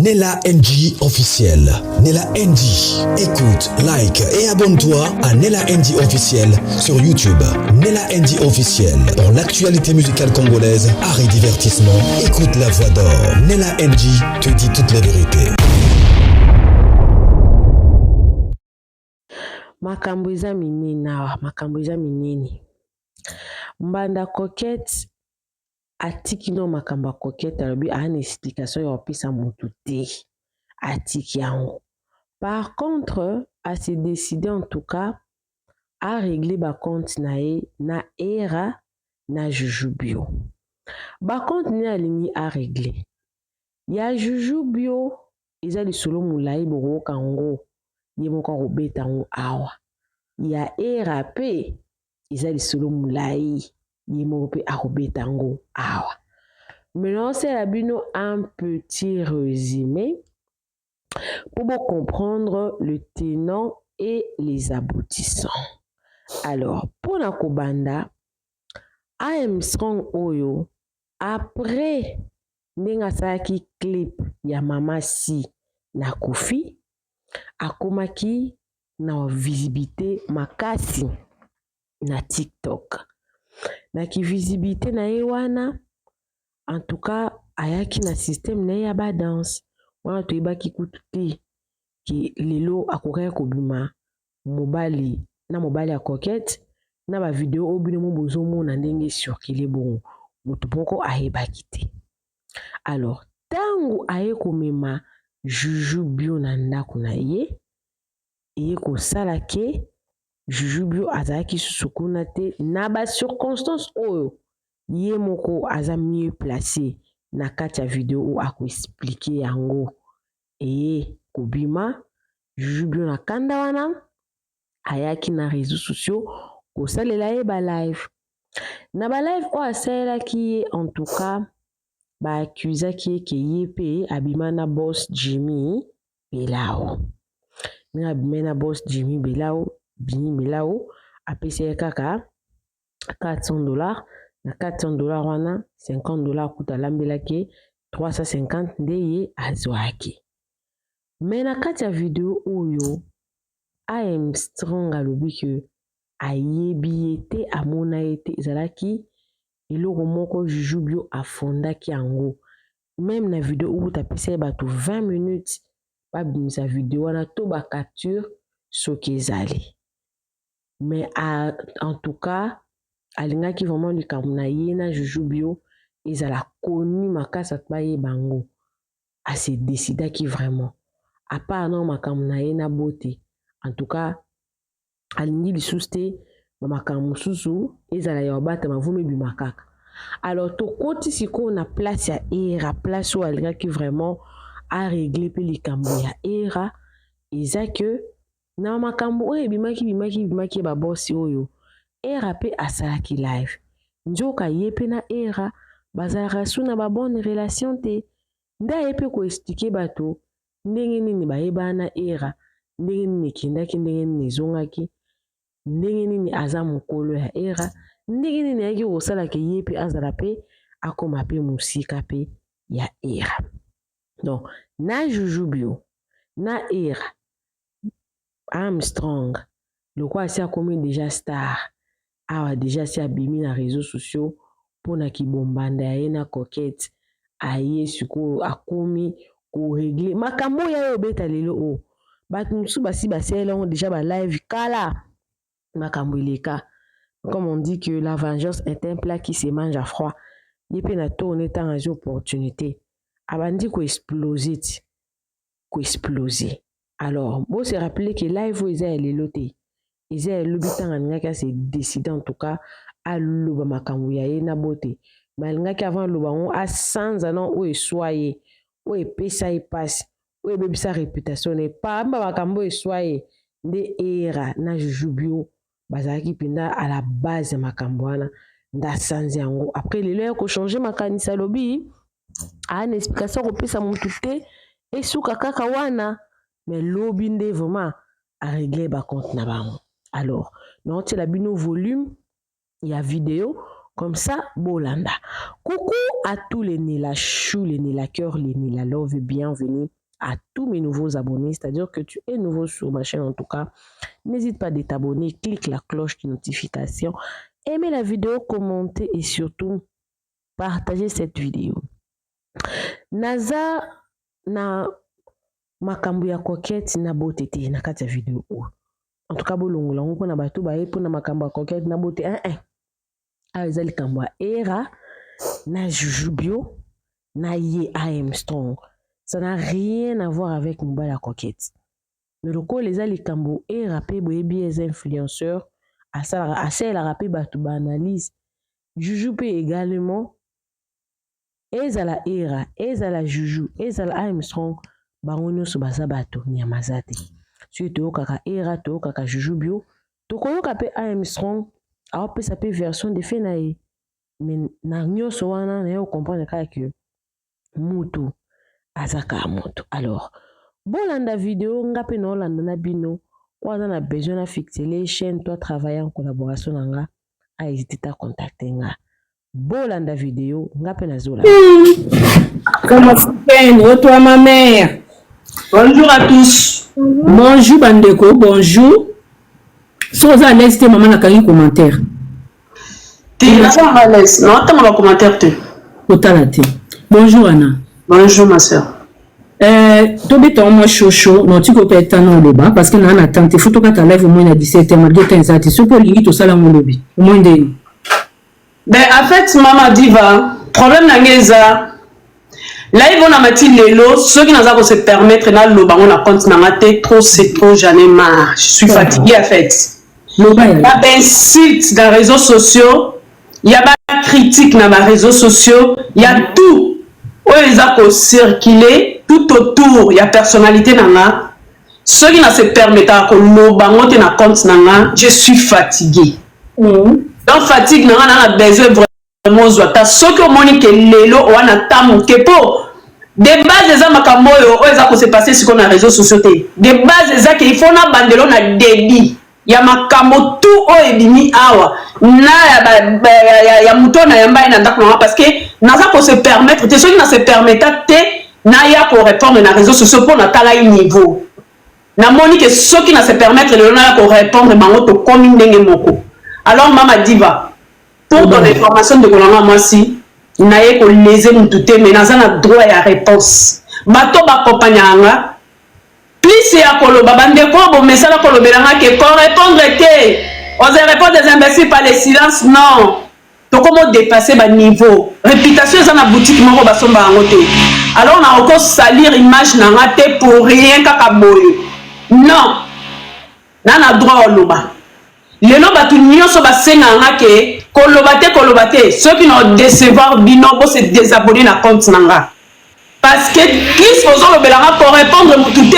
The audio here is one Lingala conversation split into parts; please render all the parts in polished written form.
Nella NG officiel. Nella NG. Écoute, like et abonne-toi à Nella NG officiel sur YouTube. Nella NG officiel. Pour l'actualité musicale congolaise, art et divertissement, écoute la voix d'or. Nella NG te dit toute la vérité. Makambo eza minene. Mbanda Coquette atiki no makambo ya Coquette alobi ana explication ya opesa mutu te atiki yango. Par contre, a se décidé en tout cas à régler ba compte na ye na era na Jujubio. Ba compte ni alingi a régler. Ya Jujubio eza lisolo mulai boko kango ye moko robeta ngo awa. Ya era pe eza lisolo mulai ye moko pe akobeta ngo awa. Maintenant, c'est la bino un petit résumé pour vous comprendre le tenant et les aboutissants. Alors, pour la Kobanda, AM Strong Oyo, après Nengasaki clip ya Mama Si na Kofi, akomaki na visibilité makasi na TikTok. Na ki visibilité na ewana, en tout cas, ayaki na système na ya ba danse. Wana toyebaki kutu te ki lelo akokaya kobima mobali ya Coquette na ba video obino mo bozomona ndenge circuler bongo mutu moko ayebaki te. Alors, tangu aye komema Jujubio na ndako na ye kosala ke Jujubio azalaki susu kuna te na ba circonstances oyo ye moko aza mieux placé na kati ya video ou ako expliquer yango kobima Jujubio na kanda wana ayaki na réseaux sociaux kosalela ye ba live na ba live o asalelaki ye en tout cas ba accusaki ye ke ye pe abima na boss Jimmy Belao. Na abima na boss Jimmy Belao apesi ye kaka $400. Na $400 wana $50 kuta lambelaki 350 nde ye azwaki. Mais na kati ya video oyo AM Strong alobi ke ayebi ye te amona ye te ezalaki eloko moko Jujubio afondaki yango. Même na video oyo tapisa ye bato 20 minutes babimisa video wana to ba capture soki ezali. Mais en tout cas alingaki vraiment likambo na ye na Jujubio ezala koni makasa baye bango. A se décidaki vraiment à part non makambo na ye na bote. En tout cas alingi lisusu te makambo mosusu ezala ya obata mavume bimakaka. Alors to koti siko na place ya era place où alingaki vraiment a régler pe likambo ya era eza que na makambo oyo bimaki ba boss oyo era pe asalaki live njoka ye pe na era bazalaka su na ba bonne relation te nda ye pe ko expliquer bato ndenge nini bayeba na era ndenge nini ekendaki ndenge nini ezongaki ndenge nini aza mokolo ya era ndenge nini ayaki kosala ke ye pe azala pe akoma pe musika pe ya era. Donc na Jujubio na era Armstrong le quoi si akomi déjà star awa déjà si abimi na réseaux sociaux pona ki bombanda ya ye na Coquette aye siko akomi ko régler makambo ya obeta lelo o bato musu basi basela on déjà ba live kala makambo ileka. Comme on dit que la vengeance est un plat qui se mange à froid. Yepe na to on est en opportunité abandi ko exploser. Alors, bon se rappeler que live ils a lelo te. Ils a le bitanga ngaka se décider en tout cas à loba makambo ya ye na bote. Malinga ki avant loba on a sans anon o soye o pesa y passe o bebisa réputation ne pas makambo soye nde era na Jujubio bazaki pinda à la base makambo wana nda sans yango après lelo ko changer makanisa lobi a une explication ko pesa mutu te et suka kaka wana mais lobi nde vraiment a régler ba compte na bango. Alors non c'est la bino volume il y a vidéo Comme ça, Bolanda. Coucou à tous les Nila Chou, les Nila Cœur, les Nila Love. Bienvenue à tous mes nouveaux abonnés. C'est-à-dire que tu es nouveau sur ma chaîne en tout cas. N'hésite pas à t'abonner, clique la cloche de notification, aimez la vidéo, commentez et surtout partagez cette vidéo. Naza na makambo ya coquette na beauté na kati ya vidéo. En tout cas, bolongola on na bato ba epo na makambo ya coquette na beauté ah ezali kambo era na jujubio na ye I am strong. Ça n'a rien à voir avec mobile à coquette. Mais le coup les alikambo et rappé boyebi les influenceurs à ça la rappé bato ba analyse. Jujube également ezala era ezala juju ezala I am strong bangonyo so baza bato nyamazate. Surtout kaka era to kaka jujubio to koyoka pe I am strong. Alors, ça peut version de fait naïe. Mais na nyoso wana na yo comprendre que mutu azaka mutu. Alors, bolanda vidéo ngape na olanda na bino. Ou on a besoin de fixer les chaînes, toi travailler en collaboration nanga, à hésiter à contacter nga. Bolanda vidéo ngape na zola. Comment tu fais? Toi ma mère. Bonjour à tous. Bonjour Bandeko, bonjour. Si vous êtes à l'aise, maman n'a qu'un commentaire. Tu es à l'aise. Non, tu as un commentaire. Bonjour Anna. Bonjour ma soeur. Tu es moi chaud, non tu peux pas être dans le bas parce que nous attend. Il faut que tu live au moins à 17h, malgré tes actes. Si tu limite au salon au lobby, au moins de. Ben en fait, maman Diva, problème n'a là ils vont mettre les lots, ceux qui n'ont pas se permettre dans le bas, on a compte trop, c'est trop, j'en ai marre. Je suis fatiguée en fait. Il y a des sites dans les réseaux sociaux, il y a des critiques dans les réseaux sociaux, il y a tout. Où ils ont circulé, tout autour, il y a personnalité dans là. Ceux qui n'ont se permettre que le bas, on a compte dans là, je suis fatiguée. Donc fatigue, on a besoin vraiment de ceux qui ont monique les lots, on a tamu kepo. Des bases des amakamboyo, où ils ont se passer sur les réseaux sociaux. Des bases des qu'il faut na bandelo na débit. Ya makambo tout o ebimi awa na ya mutona yamba ina ndako parce que naza ko se permettre te ceux qui na se permettre te na ya ko répondre na réseaux sociaux pour na tala niveau na moni que ceux qui na se permettre le na ko répondre bango to comme ndenge moko. Alors mama Diva pour ton information de kolanga moi si na ye ko léser mutute mais naza na droit ya réponse bato ba compagna plus ya koloba bandeko bo mesala kolobelanga ke pour répondre te oser répondre des imbéciles par les silences non to comment dépasser ba niveau réputation ça na boutique moko ba somba ngote alors on a encore salir image na ngate pour rien kaka boye non na droit oloba lelo batu nyonso ba senga ngake koloba te ceux qui n'ont décevoir bino bo se désabonner na compte nanga. Parce que plus vous avez pour répondre à tout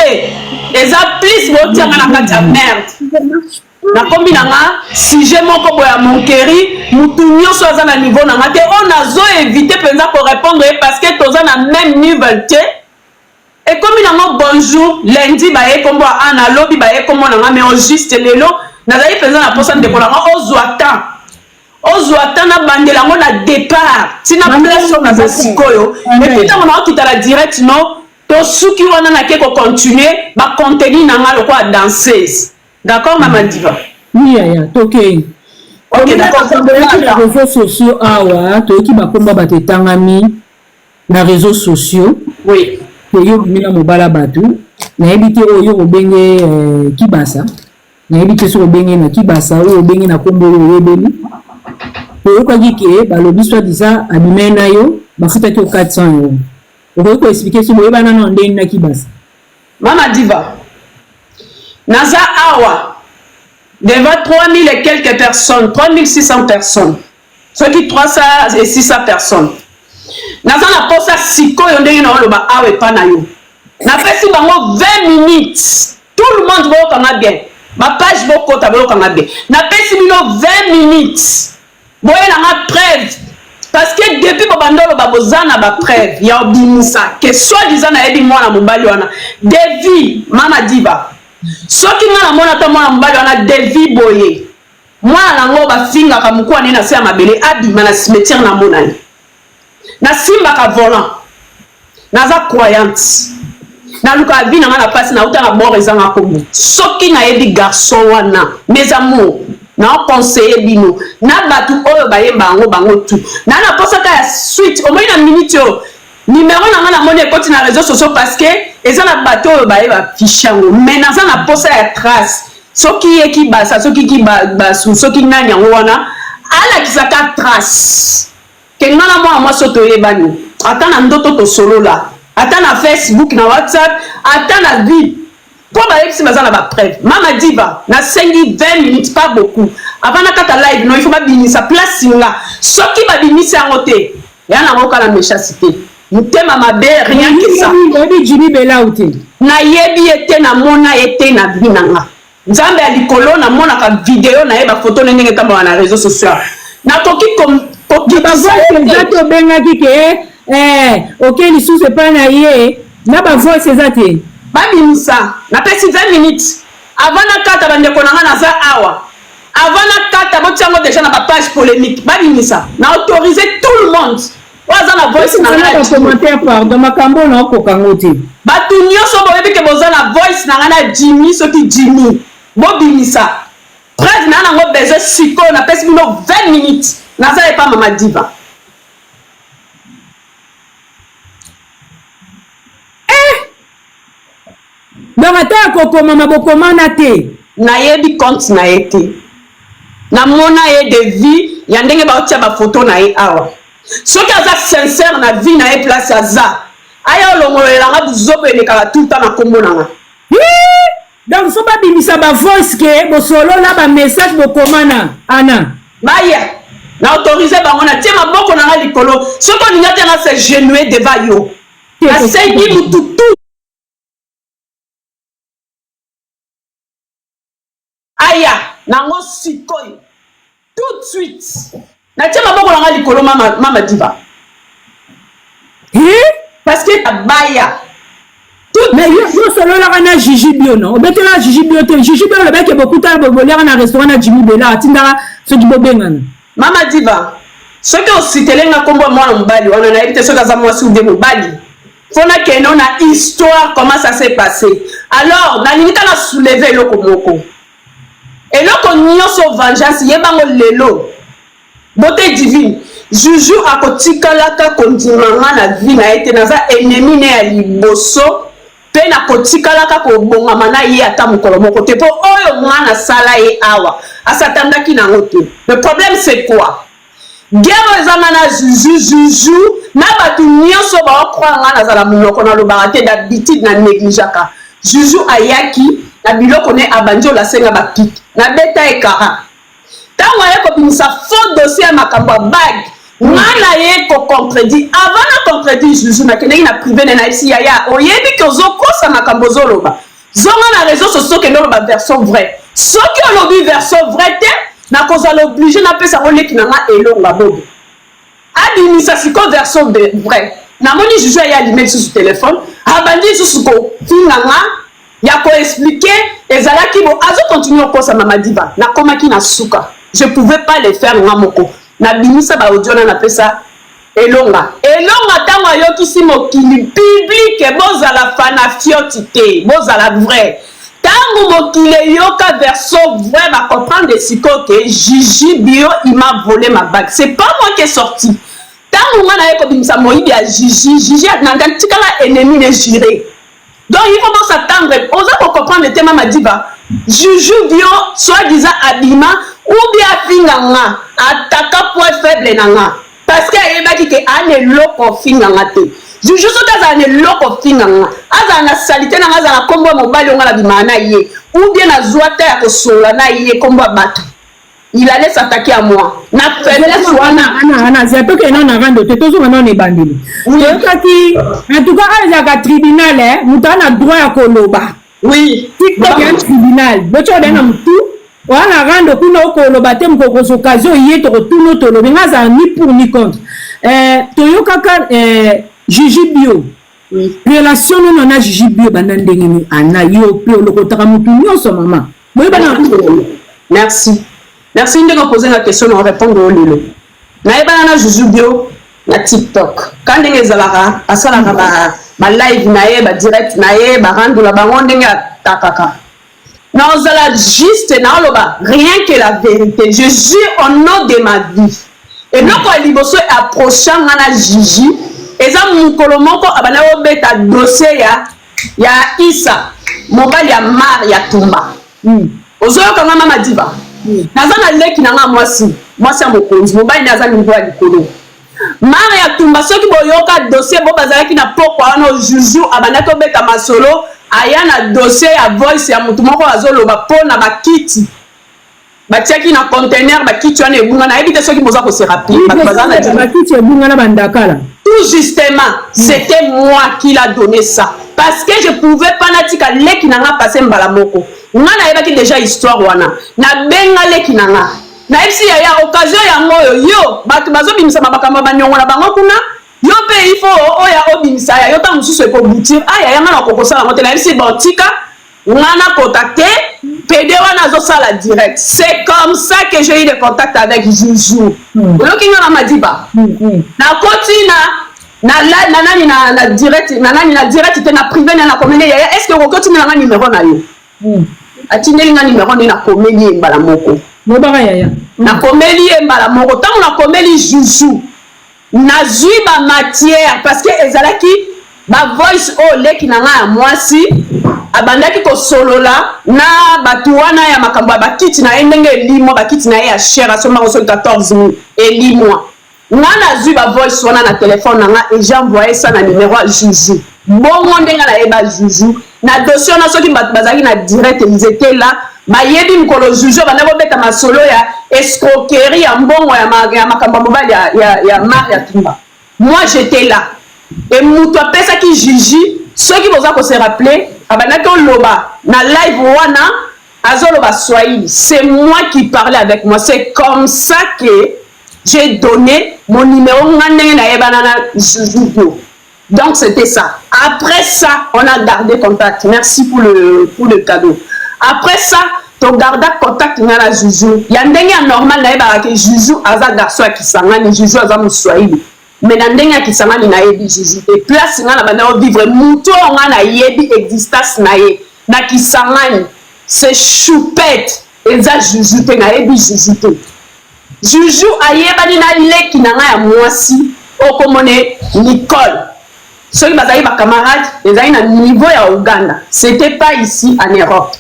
et ça plus vous tirez la carte de merde. Na combien si j'ai mon cobo à mon chéri, nous tous sommes à niveau na mate on a zo éviter pour répondre parce que tous à même niveau et comme il a bonjour lundi ba e comme ana lobby ba e comme on a mais juste lelo na zaï faisant la personne de kolanga ozoata ozwatana bandela ngo na départ tina place na zasikoyo et puis tant on a tout à la direct non to suki wana na ke ko continuer ba contenu na ngalo kwa danseuse d'accord maman Diva oui ya OK d'accord les réseaux sociaux awa to ki ba komba ba tetangami na réseaux sociaux oui to yo mina mobala batu na ebité oyo obenge kibasa na ebité so obenge na kibasa oyo obenge na kombolo oyo beni. Pour que vous balobi soit disant abimé na yo bafuta ki 400 €. Vous pouvez expliquer si vous avez un ndeni na kibasa. Mama Diva. Naza awa devant 3000 et quelques personnes, 3600 personnes. Ceux qui 300 et 600 personnes. Naza na posa siko yo ndeni na oloba awe pa na yo. Na pesi bango 20 minutes. Tout le monde va au bien. Ma page va au bien. Na pesi bino 20 minutes. Boye na preuve parce que depuis babandolo babozana ba preuve ya obimisa que soit disant na ebi mwana mobali wana devi mama Diva soki mwana mona ta mwana mobali wana devi boye moi nango ba finga ka mukwa ne na se mabele abima na cimetière na monani na simba ka volant naza croyante na luka vi na na passe na uta na bord ezanga komo soki na yebi garçon wana mes amours na conseiller bino na batu oyo bayeba bango tu na posaka ya suite au moins na minute yo numéro na moni ekoti na réseaux sociaux parce que eza na bato oyo bayeba fichango mais naza na posa ya trace soki eki basa soki ki basu soki nani yango wana ala kisaka trace kenga na moi soto yebani ata na ndoto to solo la ata na Facebook na WhatsApp ata na vie pour bayebisi baza na ba preuve mama diva na sengi 20 minutes pas beaucoup avant na kata live non il faut pas binisa place singa soki ba binisa yango te ya na ngoka na méchanceté mutema mabe rien que ça yebi Jimmy Bela outé na yebi ete na mona ete na binanga nzambe ya likolo na mona ka vidéo na yeba photo ndenge tamba na réseaux sociaux na toki comme to benga kike OK lisusu pas na ye na ba voice ezate ba binisa na pesi 20 minutes avant na kata bandeko nanga na za awa avant na kata botiango déjà na ba page polémique ba binisa na autoriser tout le monde waza na voice na na commentaire pardon makambo na okokango te batu nyonso boyebi ke boza na voice na ngana Jimmy soki Jimmy bo binisa preuve na nango besoin siko na pesi bino 20 minutes na za epa mama diva donc ata kokoma mabokoma na te na yebi compte na ete na mona ye de vie ya ndenge baotia ba photo na ye awa soki aza sincère na vie na ye place aza aya olongolelanga buzopo elekaka tout temps na kombo nanga donc so babimisa ba voice ke bosolo la ba message bokomana ana baya na autoriser bango na tie maboko nanga likolo soki olinga te na se genouer devant yo asengi mututu aya nango sikoyo tout de suite na tie maboko nanga likolo mama diva parce que abaya mais yo solo la na Gigi Bio non obetela Gigi Bio te Gigi Bio le bec beaucoup ta bobolera na restaurant na Jimmy Bela atinda so di bobengana mama diva soki ositelenga kombo mwana mobali wana na ebite soki aza mwasi ude mobali fona keno na histoire comment ça s'est passé alors na limita na soulever eloko moko eloko nyonso vengeance yebango lelo beauté divine Juju akotikalaka kondimanga na vie na ete naza ennemi ne ya liboso pe na kotikalaka kobongama na ye ata mokolo moko te po oyo mwana sala ye awa asatandaki nango te. Le problème c'est quoi? Guerre ezanga na Juju na batu nyonso baokroanga nazala munoko na lobaka te d'habitude na négligeaka. Juju ayaki na biloko ne abandi olasenga bapiki na beta ekara tango aye kobimisa faux dossier ya makambo ya bague ngana ye ko contredit avant na contredit Juju na kendeki na privé na isi yaya oyebi ke ozokosa makambo zoloba zonga na réseaux sociaux ke noloba version vraie soki olobi version vraie te na kozala obligé na pesa oleki na nga elonga bobo abimisa siko version vraie na moni Juju ya limite sur téléphone abandi susu ko finga nga ya ko expliquer ezalaki bo azo continuer kosa mama diva na komaki na suka je pouvais pas le faire nga moko na bimisa ba audio na pesa elonga tango ayokisi mokili public bozala fanafioti te bozala vrai tango mokili yoka version vrai ba comprendre siko que Gigi Bio il m'a volé ma bague c'est pas moi qui est sorti tango nga na yeko bimisa moyibi ya Gigi na tikala ennemi ne juré. Donc il faut s'attendre, on va comprendre le thème m'a dit bah Juju Bio soi-disant abima ou bien finganga attaque point faible nanga parce que il que ane loko finganga te Juju sotaza ane loko finganga aza na salité nanga za na kombo mobali onga la bimana ye ou bien na zoata ya kosola na ye kombo bato il allait s'attaquer à moi na faiblesse ana c'est que non na rando te tozo non ne bandeli kati en tout cas à tribunal mutana droit ya koloba oui TikTok un tribunal bocho dana mutu wana rando kuna koloba te mko ko occasion yeto tuno to lobi ngaza ni pour ni contre toyokaka Gigi Bio relation non na Gigi Bio bandandenge ni ana yo pe lokotaka mutu nyonso mama boyeba na merci Merci de poser la question, on répond au lilo. Naïba na Juju bio na TikTok. Quand ndenge zalara, asala ba live naé, ba direct naé, ba rando la ba ndenge takaka. Na ozala juste na loba, rien que la vérité. Je jure au nom de ma vie. Et donc quand liboso approchant na Gigi, eza mukolo moko abana obeta dossier ya Isa, mobile ya Mar ya Tumba. Ozoyo kanga mama diva. Naza na leki na nga mwasi ya mokonzi mobile naza niveau ya likolo. Mar ya Tumba soki boyoka dossier bo bazalaki na pokwa wana Juju abana ko beta masolo aya na dossier ya voice ya mutu moko azoloba pona bakiti. Batiaki na container bakiti wana ebunga na ebite soki boza ko se rapide bazana bakiti ebunga na bandakala. Tout justement, c'était moi qui l'a donné ça. Parce que je ne pouvais pas natika leki nanga passer mbalamoko. Ngana yebaki déjà histoire wana. Na benga leki nanga. Na epsi ya occasion ya ngoyo yo batu bazo bimisa mabakamba banyongo na bango kuna. Yo pe il faut oya obimisa ya yo ta mususu ko boutir. Aya ya ngana kokosa la moto na epsi bantika. Ngana contacté PD wana zo sala direct. C'est comme ça que j'ai eu des contacts avec Juju. Oyoki ngana madiba. Na kotina na direct te na privé na communiqué est-ce que vous continuez na numéro na yo atindeli na numéro na communiqué mbala moko no baka yaya na communiqué mbala moko tant na communiqué Juju na zui ba matière parce que ezalaki ba voice o leki na nga mwasi abandaki ko solola na batu wana ya makambo ba kiti na ndenge limo ba kiti na ya cher so ma so 14000 elimo. Nana zui ba voice wana na téléphone nanga et j'ai envoyé ça na numéro à Juju. Bongo ndenga na eba Juju. Na dossier na soki bazaki na direct ils étaient là. Ba yebi mkolo Juju bana bo beta masolo ya escroquerie ya mbongo ya makamba mobile ya Mar ya Tumba. Moi j'étais là. Et muto pesa ki Juju, ceux qui vous a se rappeler, abana ko loba na live wana azoloba Swahili. C'est moi qui parlais avec moi. C'est comme ça que j'ai donné mon numéro donc c'était ça. Après ça, on a gardé contact. Merci pour le cadeau. Après ça, tu gardes contact avec la Juju. Il y a un dingue normal que Juju aza garçon qui s'engage, Juju aza Swahili. Mais dans dingue qui s'engage na yebi Juju. Et place na bana vivre muto on na yebi existence na ye. Na qui s'engage, c'est choupette. Eza Juju te na yebi Juju te. Juju ayebani na leki na nga ya mwasi okomone Nicole. Soki bazali ba camarade, ezali na niveau ya Uganda. C'était pas ici en Europe.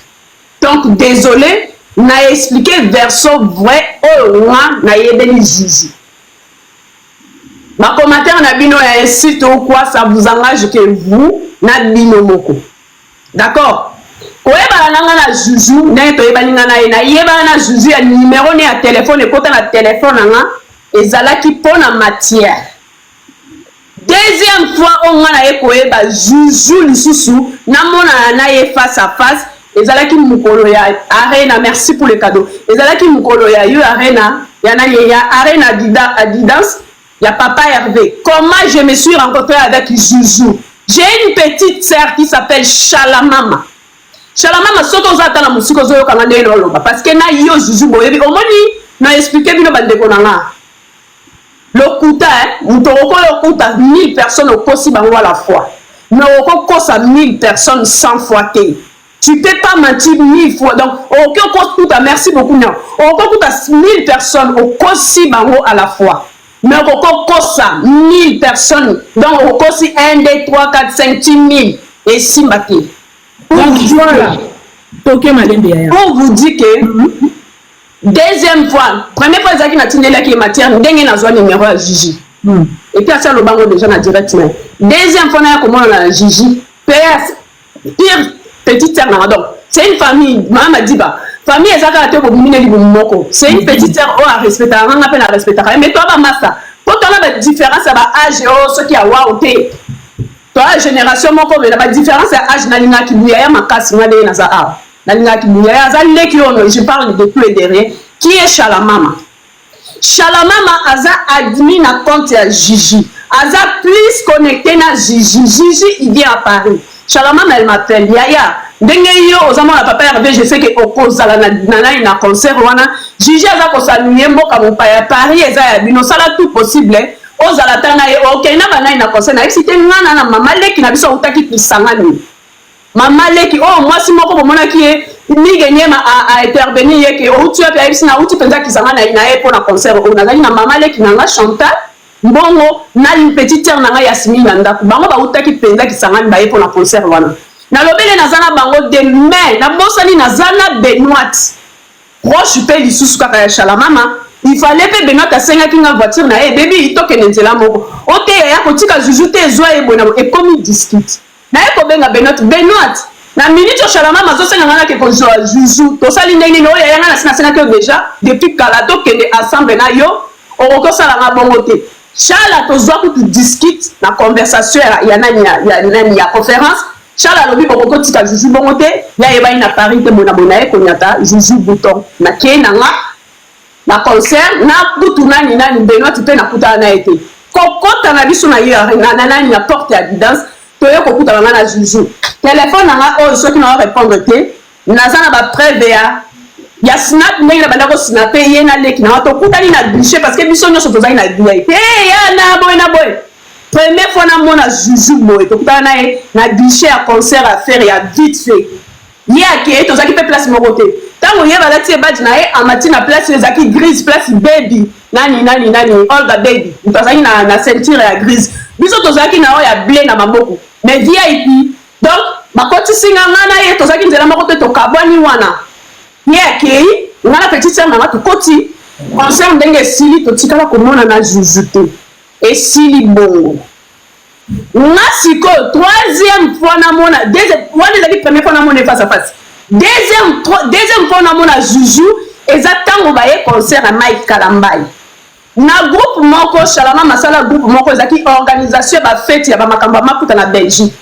Donc désolé, na expliqué version vrai au roi na yebeni Juju. Ma commentaire na bino ya site ou quoi ça vous engage que vous na bino moko. D'accord? Koyeba nanga na Juju ndenge toyeba ninga na yeba na Juju ya numéro ne ya téléphone ekota na téléphone nanga ezalaki pona matière. Deuxième fois on na ye koyeba Juju lisusu na mona na ye face à face ezalaki mukolo ya Arena. Merci pour le cadeau. Ezalaki mukolo ya yo Arena ya na ya Arena Adidas ya Papa Hervé. Comment je me suis rencontré avec Juju? J'ai une petite sœur qui s'appelle Shalamama. Shalamama soto za tala musiko zo yoka ngane loloba parce que na yo Juju boyebi omoni na expliquer bino bandeko nanga lokuta mutoko lokuta 1000 personnes au kosi bango à la fois mais oko kosa 1000 personnes 100 fois té tu peux pas mentir 1000 fois donc oko kosa merci beaucoup non oko kosa 1000 personnes au kosi bango à la fois mais oko kosa 1000 personnes donc oko kosi 1 2 3 4 5 10 000 et simbaki. Donc voilà. On vous dit que deuxième fois, première fois Zaki na tindela qui matière ndenge na zwa numéro à Gigi. Et puis ça le bango déjà na direct. Deuxième fois na comment na Gigi. Pire petite sœur na donc. C'est une famille, maman dit bah famille ezaka te ko bimine li moko. C'est une petite sœur à respecter, on appelle à respecter. Mais toi ba massa. Pour toi la différence à âge ce qui a waouté. Toi génération moko mais la différence c'est âge na linga ki buya ya makasi na de na za a na linga ki buya ya za leki ono je parle de tout et de rien qui est Shalamama. Shalamama aza admin na compte ya Gigi aza plus connecté na Gigi. Gigi il vient à Paris. Shalamama elle m'appelle Yaya ndenge yo ozamona papa Hervé je sais que okozala na concert wana Gigi aza kosaluye mboka mopaya Paris eza ya bino sala tout possible ozala tana ye okenda bana na concert na excité ngana na mama leki na biso utaki pisangani mama leki mwasi moko bomona ki ye nige nyema a intervenir ye ke outu api aibisi na outu penza kisanga na ye po na concert nazali na mama leki nanga Chantal mbongo na une petite sœur nanga Yasmine na ndako bango ba utaki penza kisanga ba ye po na concert wana na lobele nazana bango demain na bosani nazana Benoît proche pe lisusu kaka ya Shalamama il fallait que Benoît asenga kinga voiture na ye baby itoke nzela moko ote ya kotika jujute ezwa ebona e komi discute na ye kobenga Benoît na minute Shalamama zosenga ngana ke konjoa juju to sali ndenge no ya ngana sina senga que déjà depuis kala to kende ensemble na yo o sala nga bongo te Chala to zwa ku discute na conversation ya nani ya conférence Chala lobi boko tika juju bongo te ya yeba ina Paris te bona e konyata juju bouton na ke na concert na butu nani Benoît pe na kuta na été kokota na biso na yo na nani na porte ya distance to yo kokuta na juju téléphone nanga ceux qui n'ont répondre te nazana ba preuve ya snap ndenge na banda ko snapper ye na leki na to kutani na biche parce que biso nyonso tozali na VIP ya na boy première fois na mona juju boy to kutana na biche ya concert à faire ya vite fait ye akeye tozaki pe place moko te tango ye balati badge na ye amati na place ezaki grise place baby nani Olga baby tozaki na ceinture ya grise biso tozaki na ya blé na maboko mais VIP donc makoti singa ngana ye tozaki nzela moko te tokabwani wana ye akei ngana petite sœur nanga tokoti concert ndenge sili totikala komona na juju te esili bongo nga siko troisième fois na mona wana ezali première fois na mona face à face deuxième fois na mona juju eza tango baye concert na Mike Kalambai na groupe moko Shalamama masala groupe moko ezaki organisation ba fête ya ba makambo maputa na Belgique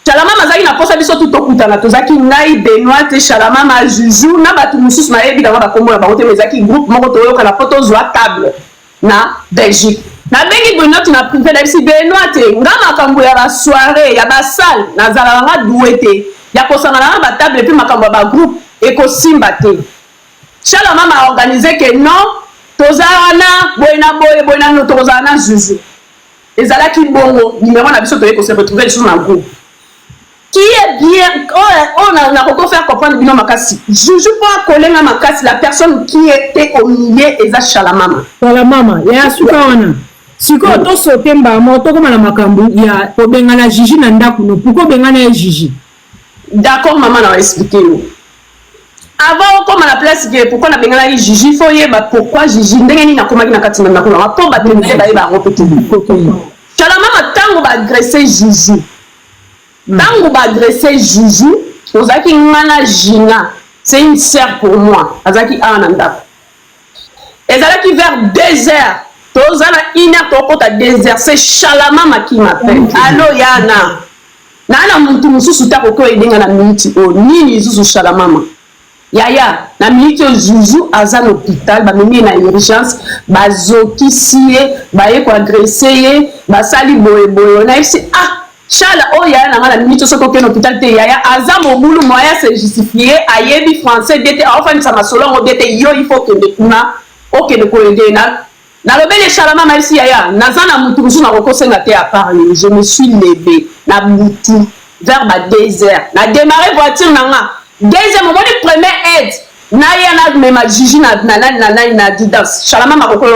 Shalamama zaki na posa biso tout okutana tozaki ngai Benoît te Shalamama juju na batu mususu na yebi danga ba kombo na bango te ezaki groupe moko toyoka na photo zwa table na Belgique na bengi Benoît na privé na bisi Benoît te nga makambo ya ba soirée ya ba salle na zala nga douete ya kosanga na ba table puis makambo ba groupe et ko simba te Shalamama a organisé que non tozana boyna no tozana juju ezalaki bongo numéro na biso toyeko se retrouver sur un groupe qui est bien on a faire comprendre bino makasi juju pour kolenga makasi la personne qui était au milieu eza Shalamama ya suka wana siko to sotemba moto koma na makambu ya kobenga na Gigi na ndaku no pourquoi benga na Gigi d'accord maman na expliquer avant comme à la place que pourquoi na benga na Gigi faut yeba pourquoi Gigi ndenge ni na komaki na kati na ndaku na po ba tenir ba yeba répéter Shalamama tango ba agresser Gigi tango ba agresser Gigi ozaki ngana Gina c'est une sœur pour moi azaki ananda ezalaki vers 2 heures tozana 1 heure tokota 2 heures c'est Shalamama qui m'appelle allo yana nana muntu mususu ta ko edenga na minute o nini zuzu Shalamama yaya na minute juju aza na hôpital ba memi na urgence bazoki sie ba ye ko agresser ye ba sali boye na isi Chala yaya na minute soko ke na hôpital te yaya aza mobulu moya se justifier ayebi français dete enfin ça ma solongo dete yo il faut que dekuna okende ko edena na lobele Shalamama isi yaya nazana mutu musu na kokosenga te à parler je me suis levé na mutu vers 2 heures na démarrer voiture nanga deuxième moment de première aide na ya na mema Gigi na distance Shalamama koko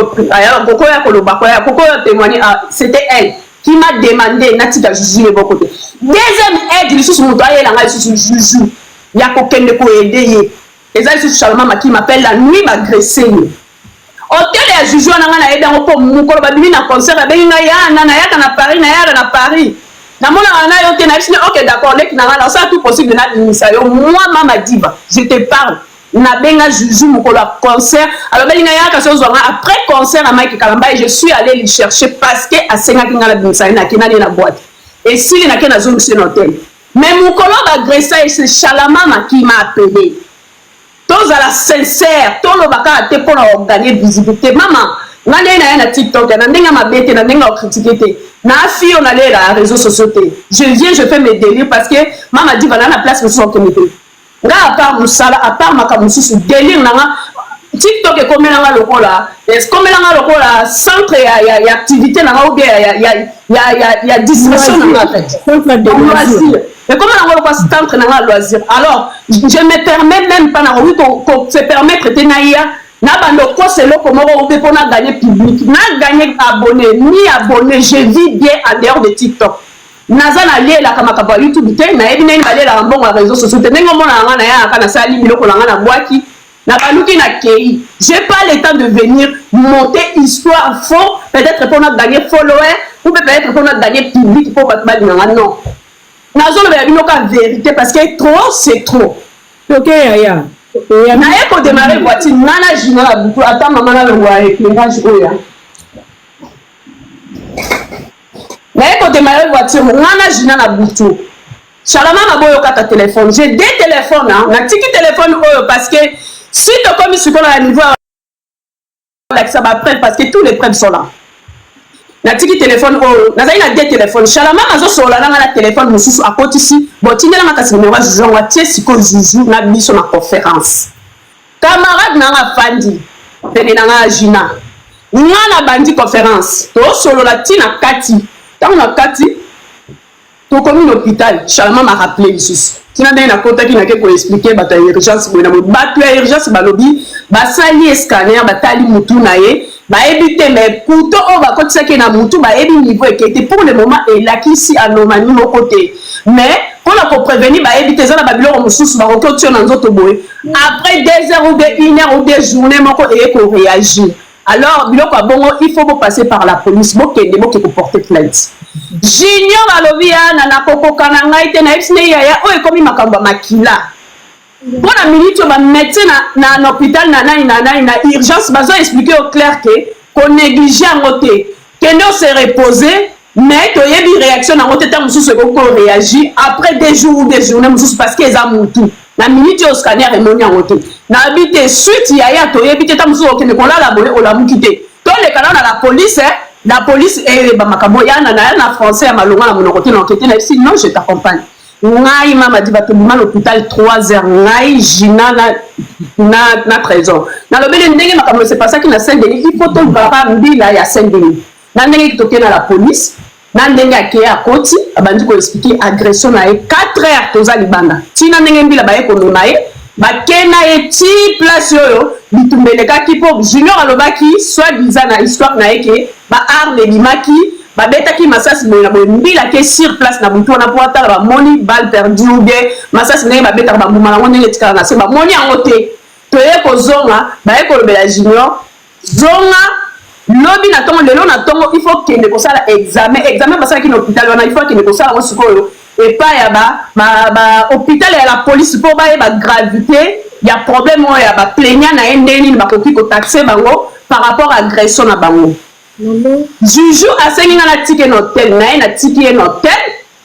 ya koloba koko ya témoigner c'était elle qui m'a demandé na tika Gigi le côté deuxième aide le sous moto ayela nga sous Juju ya kokende ko aider ye eza sous Shalamama qui m'appelle la nuit m'agresser hôtel ya Juju na nga na aide ngo po mukolo babimi na concert ba benga ya na ya na Paris na mona ana yo te na bisine OK d'accord lek na ngala ça tout possible na inisa yo moi mama diva je te parle na benga Juju mukolo concert alors belinga ya ka so zo après concert à Mike Kalamba je suis allé le chercher parce que a senga kinga la inisa na kinani na boîte et s'il na kena zo sur l'hôtel mais mukolo agressé c'est Shalamama qui m'a appelé tous à la sincère tout le baka te pour gagner visibilité maman Nandé na TikTok, nandé ma bête, nandé na critiqué. Na fille on allait à réseaux sociaux. Je viens, je fais mes délires parce que maman dit voilà la place où sont comité. Nga à part musala, à part ma kamusu délire nanga TikTok est comme là le là. Est-ce comme là le là centre il y a activité nanga ou bien il y a distraction nanga en fait. Loisir. Et comment on va centre nanga loisir. Alors, je me permets même pas na oui qu'on se permettre de naïa na bando ko c'est là comment on peut pour gagner public. Na gagner abonné ni abonné, je vis bien en dehors de TikTok. Naza na lie la kama kaba YouTube te na ebi neni balie la mbongo réseaux sociaux te nengo mona nga na ya kana sali biloko la nga na boaki na baluki na kei. J'ai pas le temps de venir monter histoire faux peut-être pour na gagner follower ou peut-être pour na gagner public pour battre nga non. Nazo le binoka vérité parce que trop c'est trop. OK ya. Na eko démarrer voiture nana jina la buku ata mama na le wa éclairage oya. Mais quand tu m'as voiture, on a jina na butu. Chalama ma boyo kata téléphone. J'ai des téléphones, hein. Na tiki téléphone parce que si tu comme sur le niveau ça va prendre parce que tous les preuves sont là. Na tiki téléphone na zaina des téléphones. Chalama mazo sola na téléphone mususu à côté ici. Bon tindela makasi numéro juju wa tie siko juju na biso na conférence. Camarade na nga fandi. Tene na jina. Ngana bandi conférence. To solo la tina kati. Quand on a Kati, tout comme l'hôpital, Chalama m'a rappelé ici. Tu n'as pas côté qui n'a qu'à expliquer bah urgence, bah urgence, bah lobby, bah sali scanner, bah tali mutu nae, bah éviter mais couteau bah côté ça qui na mutu, bah éviter niveau qui était pour le moment et là qui ici anomalie mon côté. Mais pour la prévenir, bah éviter ça la babylone on sous bah retour sur dans autres bois. Après 2 heures ou 1 heure ou 2 journées, mon côté et qu'on réagit. Alors, il faut passer par la police. Bon, qu'il faut porter plainte. Junior Alovia, Nana Koko Kananga, Tena Ipsne Yaya, oh, et comme Makamba Makila. Bon, la minute, on va mettre dans l'hôpital, na urgence, besoin expliquer au clair que qu'on néglige en côté, que nous se reposer, mais qu'il y a une réaction en côté, qu'on réagit après 2 jours ou 2 journées, parce qu'ils ont tout. La minute au scanner est monnaie en côté. Na habité suite yaya to habité tam so ke ne kola la bolé o la mukité. To le kana na la police et ba makabo ya na français ya malonga na monokoté na enquête na si non je t'accompagne. Ngai mama di ba to mal hôpital 3 heures ngai jina na trésor. Na lobele ndenge makabo c'est pas ça qui na Saint-Denis il faut to baba mbila ya Saint-Denis. Na ndenge to na la police na ndenge ake ya koti abandi ko expliquer agression na 4 heures toza libanda tina ndenge mbila ba eko na ye ba kena e ti place yoyo bitumbeleka kipo junior alobaki soit disant na histoire na eke ba arme limaki ba betaki masasi boye na boye mbila ke sur place na butu na poata ba moni balle perdue ou bien masasi ndenge ba betaka ba mbuma na ndenge tikala na se ba moni yango te to eko zonga ba eko lobela junior zonga lobi na tongo lelo na tongo il faut qu'il ne kosala examen parce que l'hôpital wana il faut qu'il ne kosala ngo sikoyo et pas ya ba hôpital ya la police pour ba gravité ya problème ya ba plaignant na ndeni ba koki ko taxer bango par rapport à agression na bango juju asengi na ticket n'hôtel na ticket n'hôtel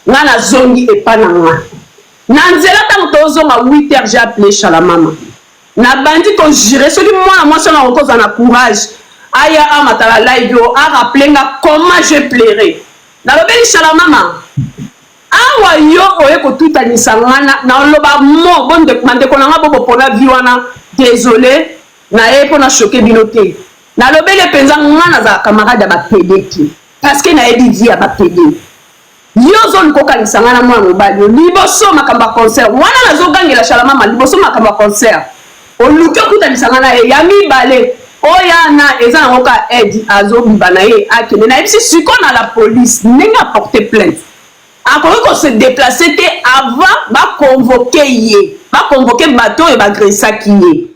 na zongi et pas na nga na nzela tango tozonga 8h j'ai appelé Chalamama na bandi ko gérer celui moi ça na cause na courage aya amatala live yo a rappelé comment je plairais na lobeli Chalamama awa yo oye ko tutanisa ngana na loba mo bonde mande ko nga bobo pona viwana désolé na e pona choquer binoté na lobeli penza ngana za camarade ba pedeki parce que na ebi dia ba pedeki yo zone ko kanisa ngana mwa mobali liboso makamba concert wana na zo gangela Chalamama liboso makamba concert o luke kutanisa ngana e yami bale oya na eza na ngoka aide azobiba na ye akende na yebisi siko na la police ndenge apporter plainte akoki ko se déplacer te avant ba convoquer bateau et bagresaki ye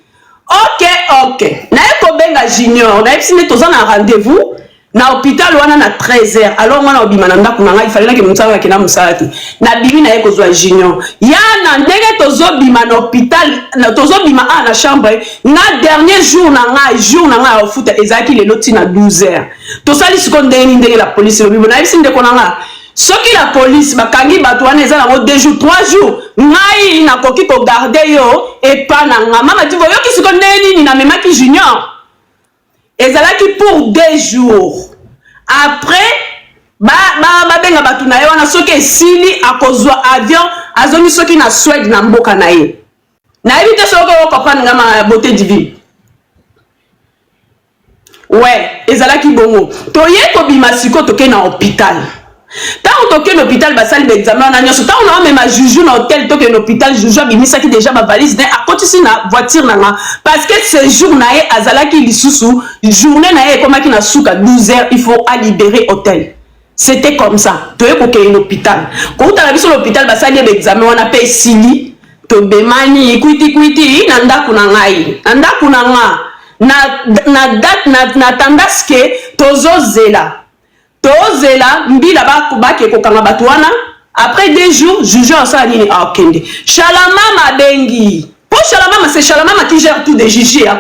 ok na ye kobenga junior na yebisi nde toza na rendez-vous na hôpital wana na 13h alors mwana obima na ndako na ngai ifalina ke mutanga ke na musala te na bibi na ye kozwa junior ya na ndenge tozobima na hôpital na tozobima na chambre na dernier jour na ngai ofuta ezaki lelo tina 12h tosali siko ndenge la police lobibo na yebisi ndeko na nga soki la police bakangi bato wana eza nango 2 jours 3 jours ngai nakoki kogarde yo epa na nga mama divo yoki siko ndenge nini namemaki junior ezalaki pour 2 jours. Après, benga batu na ye wana soki esili akozwa avion azongi soki na Suède na mboka na ye. Na yebi te soki okopana nga ma beauté divine. Ouais, ezalaki bongo. Toye kobima siko toke na hôpital. Tant toke na hôpital basali ba examen na nyoso. Tant on a même à juju na hôtel toke na hôpital juju bimisaki déjà ma valise ne a kotisi na voiture na nga parce que ce jour na ye azalaki lisusu journée na ye komaki na suka 12h il faut à libérer hôtel. C'était comme ça. Toye koke na hôpital. Quand tu as vu sur l'hôpital basali ba examen on a payé sili to bemani kwiti na ndaku na ngai. Na ndaku na nga na tendance que tozela mbila bakubaki kokanga batu wana après 2 jours juge ça nini akende Shalamama bengi po Shalamama c'est Shalamama qui gère tout de Gigi hein.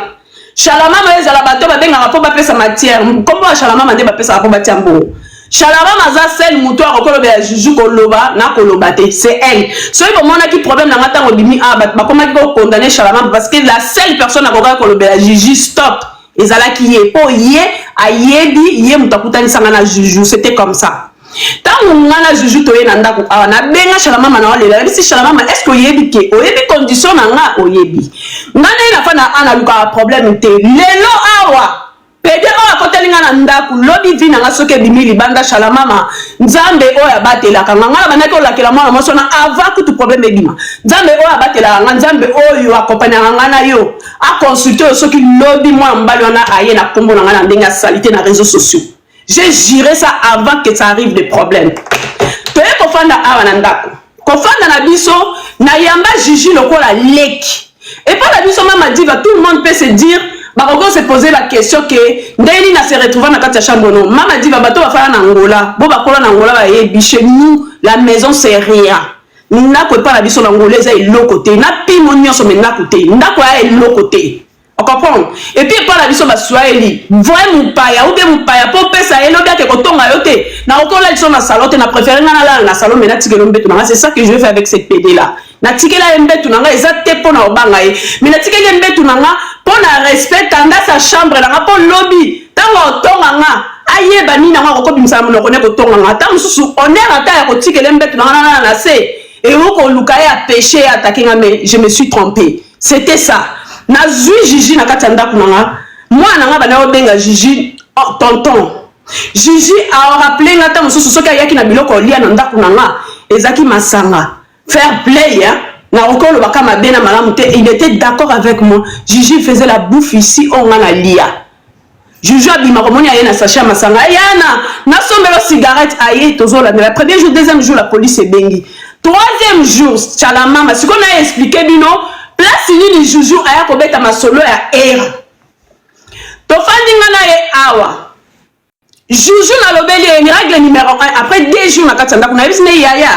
Shalamama ezala bato babenga po bapesa matière kombo Shalamama nde bapesa po batiambo Shalamama za sel muto akoloba ya juju koloba na koloba te c'est elle so il mona ki problème na ngata ngobimi ba komaki ko condamner Shalamama parce que la seule personne akoka koloba ya Gigi stop ezalaki ye po ye ayebi ye mutakutani sanga na juju c'était comme ça tant ngana juju toye na ndako na benga Shalamama na wale si Shalamama est-ce que oyebi ke oyebi condition na nga oyebi ngana ina fana ana luka problème te lelo awa pede oya kotelinga na ndako lobi vina nga soke bimili banda Shalamama nzambe oya batela kanga ngala banaki olakela mwana mosona avant que tout problème ebima nzambe oya batela nga nzambe oyo accompagner nga na yo a consulter soki lobi mwa mbali wana aye na kombo na nga na ndenga salité na réseaux sociaux. J'ai géré ça avant que ça arrive des problèmes. Toye kofanda awa na ndako kofanda na biso na yamba Gigi lokola leki et pas la biso mama diva tout le monde peut se dire on se poser la question que Ndeni na se retrouver dans la chambre non mama dit bato va faire en Angola bo ba kola en Angola ba yebi chez nous la maison c'est rien n'a pas la vision angolaise et l'autre côté n'a pas mon sur maintenant côté n'a pas l'autre côté on comprend et puis pas la vision ba swahili voyez mon paya ou bien mon paya pour pesa et l'autre que kotonga yote na okola ils sont na salon na préféré na salon mais na tikelombe tout c'est ça que je vais faire avec cette PD là na tikela mbetu nanga ezate pona obanga ye mais na tikela mbetu nanga pona respect tanda sa chambre nanga po lobby tango tonga nga ayeba ni nanga kokobimisa mo ko ne ko tonga nga ta mususu honneur ata ya ko tikela mbetu nanga na se et ko luka ya péché attaquer nga mais je me suis trompé c'était ça na zui Gigi na katanda kunanga moi nanga bana obenga Gigi oh, tonton Gigi a rappelé nga ta mususu soka yaki na biloko lia na ndaku nanga ezaki masanga fair play, hein? Il était d'accord avec moi. Gigi faisait la bouffe ici, on a la lia. Juju abimakomoni aye na sacha masanga. Yana, na somelo cigarette aye tozola. Mais le premier jour, deuxième jour, la police est bengi. Troisième jour, Shalamama, ce qu'on a expliqué, bino, place ini Juju aya kobeta masolo ya era. Tofandi ngana ye awa. Juju na lobeli une règle numéro 1. Après 2 jours, na katanda kuna bisne yaya.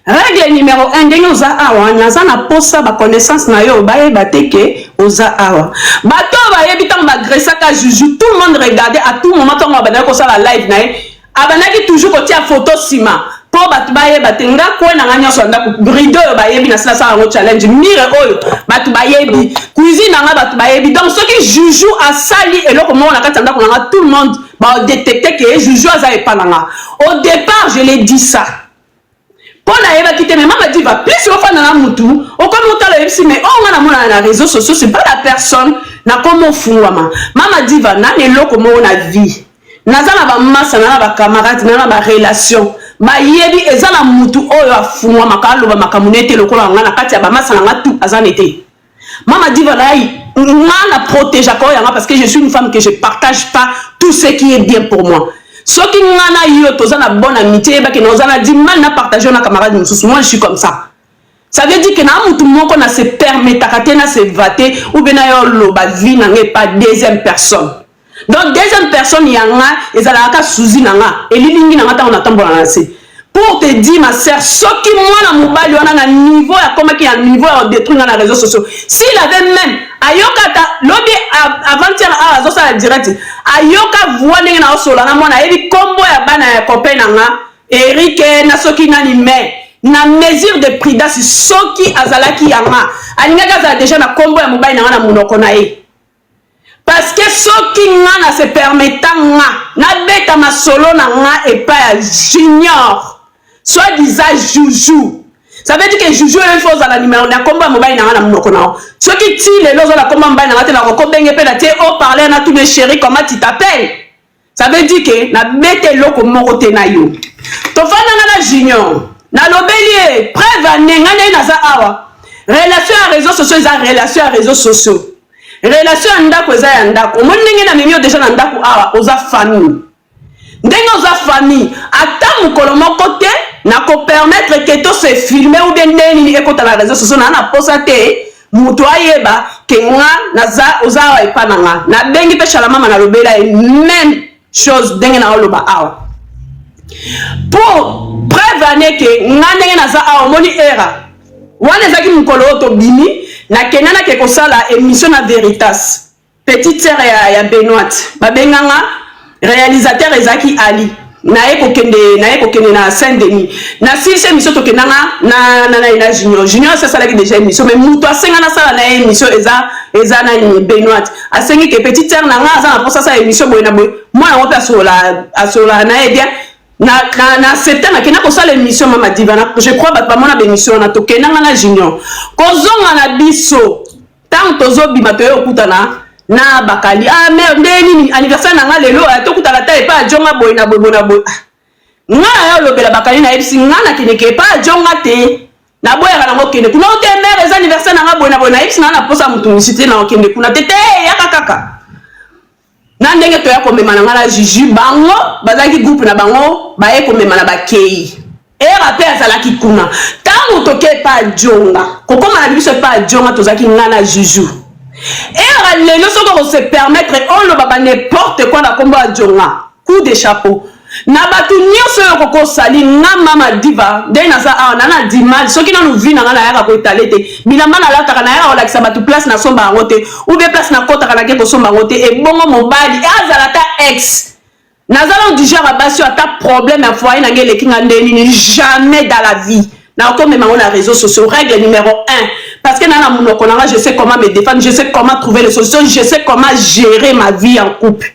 Règle numéro 1, ndenge oza awa, naza na posa ba connaissance na yo, ba yeba teke oza awa. Bato ba yebi tant ba gressaka Juju, tout le monde regardait à tout moment tant ba na ko sala live na ye. Abanaki toujours ko tia photo sima. Po batu ba yeba tenga ko na nganya so ndako rideau ba yebi na sala ngo challenge mire oyo batu ba yebi cuisine nga batu ba yebi. Donc ce qui Juju a sali et loko mo na katanda ko nga tout le monde ba détecter que Juju aza epalanga. Au départ, je l'ai dit ça. On a quitté mais maman dit va plus au fan dans la moutou au comme on t'a ici mais on a mon na réseaux sociaux c'est pas la personne na comme fouama maman dit va na le comme on a vie nazala ba massa na ba camarade na ba relation ba yebi ezala moutou oyo afouama makalo ba makamunete lokola ngana kati ya ba massa na tout azanete maman dit va là na protéger quoi parce que je suis une femme que je partage pas tout ce qui est bien pour moi. Ce qui ngana yo tozana bonne amitié ba que nous ana dit mal na partager na camarade mususu moi je suis comme ça. Ça veut dire que na mutu moko na se permettre na se vater ou bien yo lo ba vie na pas deuxième personne. Donc deuxième personne yanga ezala ka suzi nanga elilingi nanga ta on atambola na se. Pour te dire ma sœur ce qui moi na mobali wana na niveau ya comme qui a niveau à détruire na réseaux sociaux. S'il avait même ayokata lobby avant-hier à azosa la direct ayoka voile na osola na mona ebi kombo ya bana ya copain nanga Eric na soki nani mais na mesure de prudence soki azalaki yanga alingaka za déjà na kombo ya mobile nanga na munoko na ye parce que soki nga na se permettant nga na beta ma solo na nga et pas junior soit disant Joujou. Ça veut dire que Joujou est faux à la numéro na combat mobile na nga na monoko na soki ti les lozo la combat mobile na nga te na ko benge pe na te o parler na tous les chéris comment tu t'appelles. Ça veut dire que na bete loko moko te na yo to fana na junior na lobelie preuve nenga na za awa relation à réseaux sociaux za relation à réseaux sociaux relation à ndako eza ya ndako omoni ndenge na mimio déjà na ndako awa oza famille ndenge oza famille ata mokolo moko te na ko permettre que to se filmer ou bien ndeni ekota na réseaux sociaux na posa te mutu ayeba ke nga naza oza awa epa na nga na bengi pe chala mama na lobela même chose ndenge na oloba awa pour preuve ane ke nga ndenge naza awa omoni era wana ezaki mokolo oyo tobimi nakenda nake kosala émission na Veritas petite sœur ya Benoît babenganga réalisateur ezaki Ali naye kokende na Saint-Denis na silse émission tokendanga na junior asalaki déjà émission mais mutu asenga nasala na émission eza na Benoît asengi ke petite sœur nanga aza na posa sa émission boye na boye mwana ngo pe asola na ye bien na septembre nakenda kosala émission mama diva je crois bato bamona bémission na tokendanga na junior kozonga na biso tant tozobima toye okutana na bakali merde ndeni anniversaire nanga lelo tokutana ta epa ajonga boye na boye nga ya lobela bakali na ebisi nga nakendeke epa ajonga te na boyaka nango kende kuna ote mere eza anniversaire nanga boye na ebisi nga na posa mutumisite na okende kuna tete yaka kaka na ndenge toya komema na nga na Jiji bango bazaki groupe na bango baye komema na bakei era pe azalaki kuna tango toke pa jonga kokoma na biso pa jonga tozaki nga na Juju era lelo soko se permettre on lo baba n'importe quoi na kombo a jonga coup de chapeau na batu nyonso yo koko sali nga mama diva nde naza awa na dimal soki na nuvi na nga na yaka ko etalete bilamba na lataka na yaka olakisa batu place na somba yango te ou bien place na kotaka na ke kosomba yango te ebongo mobali azala ta ex nazala du genre abasi ata problème ya foyer na nge eleki nga ndeni jamais dans la vie na okome mango na réseaux sociaux règle numéro 1 parce que na monoko nanga je sais comment me défendre je sais comment trouver les solutions je sais comment gérer ma vie en couple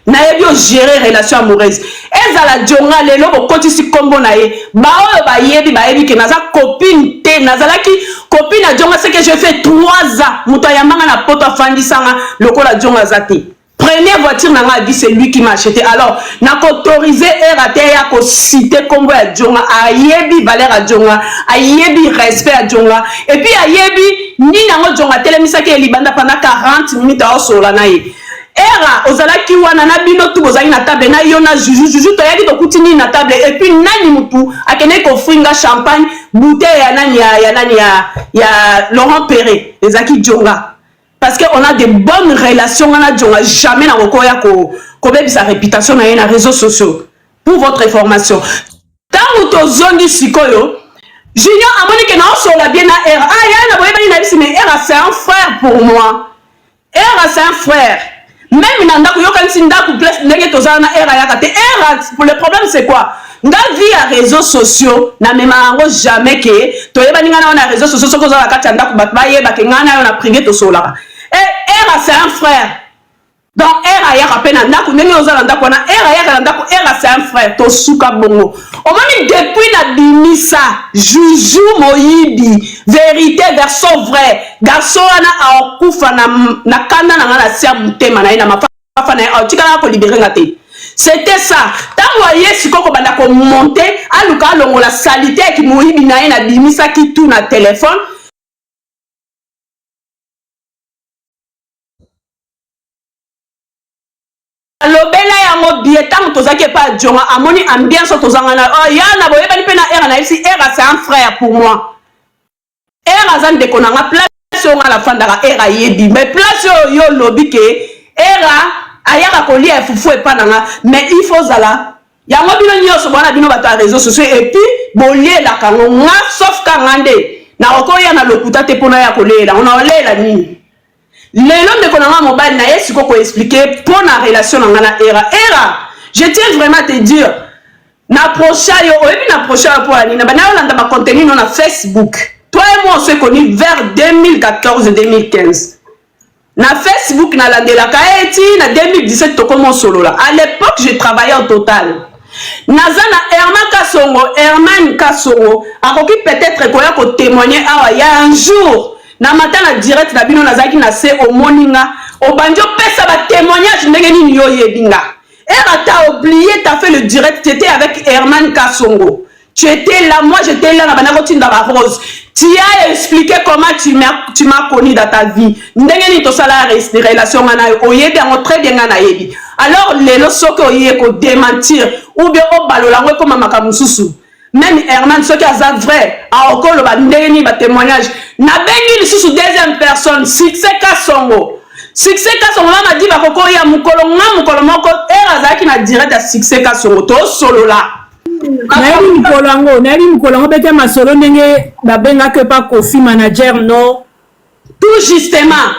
nayebi o gérer relation amoureuse ezala jonga lelo bokotisi kombo na ye baoyo bayebi ke naza copine te nazalaki copine na jonga c'est que je fais 3 ans muto yambanga na poto afandisanga lokola jonga zate première voiture nanga dit c'est lui qui m'a acheté alors na autoriser RAT ya ko citer kombo ya jonga ayebi valeur ya jonga ayebi respect ya jonga et puis ayebi ni nango jonga telemisaki elibanda pendant 40 minutes a osola na ye era ozalaki wana na bino tu bozali na table na yo na Juju toyaki tokuti nini na table et puis nani mutu akene ko fringa champagne bouteille ya Laurent Perret ezaki jonga parce que on a de bonnes relations on a jonga jamais na kokoya ko bebi sa réputation na les réseaux sociaux pour votre information tant tozongi sikoyo Junior amoni ke na osola bien na era ya na boyeba na bisi mais era c'est un frère pour moi era c'est un frère même na ndako yokanisi ndako place ndenge tozala na era yaka te era pour le problème c'est quoi nga vie à réseaux sociaux na mema yango jamais ke toyeba ninga na réseaux sociaux soko zala kati ya ndako bato bayeba ke nga na yo na privé tosolaka era c'est un frère donc era yaka pe na ndako ndenge ozala ndako wana era yaka na ndako era c'est un frère tosuka bongo omoni depuis na bimisa Juju moyibi vérité garçon vrai garçon wana aokufa na kanda na nga na sia mutema na ye na mafafa na ye aotikala ko libérer nga te c'était ça tango aye sikoko banda ko monter aluka alongola salité ki moyibi na ye na bimisa ki tout na téléphone lobela yango bien tant tozaki pa jonga amoni ambiance tozanga na yana boyeba ni pe na era na ici era c'est un frère pour moi era zan de konanga place on a la fandara era yebi mais place yo lobi ke era ayaka kolia fufu e pananga mais il faut zala yango bino nyoso bana bino bato réseaux sociaux et puis bolie la kango nga sauf kangande na okoya na lokuta te pona ya kolela on a olela nini lelo ndeko nanga mobile na ye siko ko expliquer pour la relation nanga na era je tiens vraiment à te dire na prochain yo et puis na prochain pour ani na bana olanda ba contenu na Facebook toi et moi on s'est connus vers 2014 2015 Na Facebook, na landelaka eti, na 2017, tokomo solo là. À l'époque, je travaillais au total. Nazana Herman Kasongo, akoki peut-être koya ko témoigner awa ya un jour. Na matin na direct na bino nazaki na se au moninga, au banjo pesa ba témoignage ndenge nini yo yebinga. T'as oublié, t'as fait le direct, tu étais avec Herman Kasongo. Tu étais là, moi j'étais là, dans Rose. Tu as expliqué comment tu m'as connu dans ta vie. Ndengeni to sala relation ngana oyebi en très bien ngana yebi. Alors les lorsque oye ko démentir ou bien o balola ngwe comme makamususu. Même Herman ce qui a vrai, a okolo ba ndengeni ba témoignage. Na bengi lisusu deuxième personne, Succès Kasongo. Succès Kasongo m'a dit ba koko ya mukolo moko erazaki na direct à Succès Kasongo to solo là. Nayebi mukolo bete masolo ndenge babenga ke pa Kofi manager no. Tout justement.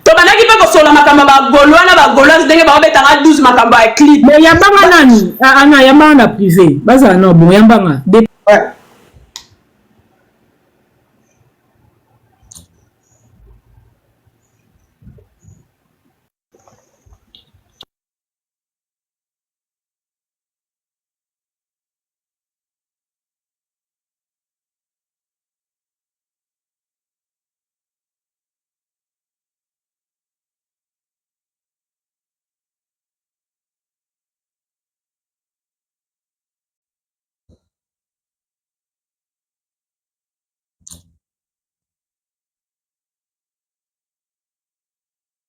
To banaki pe ko solo makamba ba golwana ba golaz ndenge ba betanga 12 makamba ya clip. Mais yambanga nani? Ana yambanga na privé. Baza no bon yambanga. Ouais.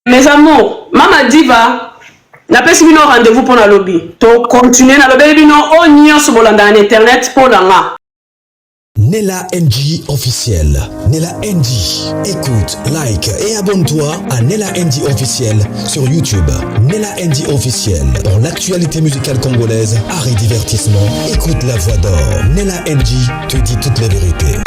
Mes amours, Mama Diva, n'a pas suivi nos rendez-vous pour la lobby. To continuer na lobby bino o nyonso bolanda en internet pour la nga. Nella NG officiel. Nella NG. Écoute, like et abonne-toi à Nella NG officiel sur YouTube. Nella NG officiel. Pour l'actualité musicale congolaise, art et divertissement, écoute la voix d'or. Nella NG te dit toutes les vérités.